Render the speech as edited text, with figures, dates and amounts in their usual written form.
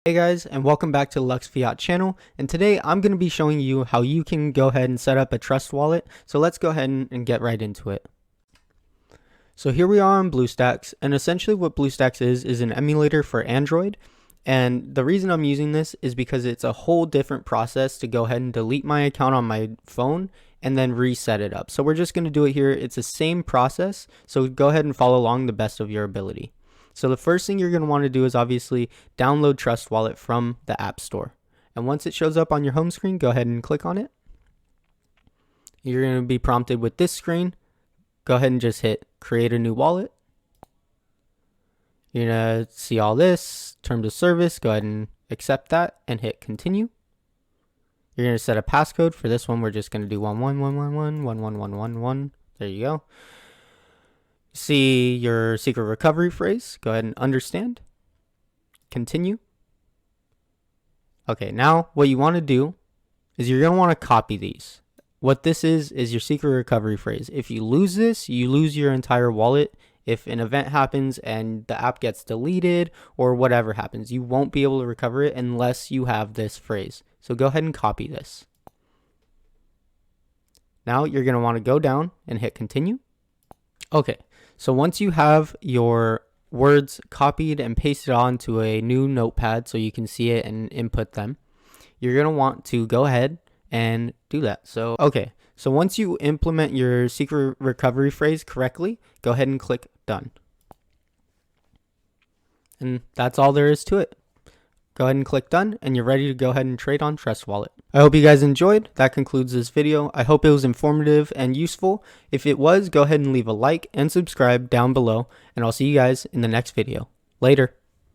Hey guys, and welcome back to Lux Fiat channel, and today I'm going to be showing you how you can go ahead and set up a trust wallet. So let's go ahead and get right into it. So here we are on BlueStacks, and essentially what BlueStacks is an emulator for Android. And the reason I'm using this is because it's a whole different process to go ahead and delete my account on my phone and then reset it up. So we're just going to do it here. It's the same process, so go ahead and follow along the best of your ability. So the first thing you're going to want to do is obviously download Trust Wallet from the App Store. And once it shows up on your home screen, go ahead and click on it. You're going to be prompted with this screen. Go ahead and just hit create a new wallet. You're going to see all this, terms of service. Go ahead and accept that and hit continue. You're going to set a passcode. For this one, we're just going to do 1111111111. There you go. See your secret recovery phrase. Go ahead and understand. Continue. Okay, now what you want to do is you're going to want to copy these. What this is your secret recovery phrase. If you lose this, you lose your entire wallet. If an event happens and the app gets deleted or whatever happens, you won't be able to recover it unless you have this phrase. So go ahead and copy this. Now you're going to want to go down and hit continue. Okay, so once you have your words copied and pasted onto a new notepad so you can see it and input them, you're going to want to go ahead and do that. So once you implement your secret recovery phrase correctly, go ahead and click done. And that's all there is to it. Go ahead and click done, and you're ready to go ahead and trade on Trust Wallet. I hope you guys enjoyed. That concludes this video. I hope it was informative and useful. If it was, go ahead and leave a like and subscribe down below, and I'll see you guys in the next video. Later.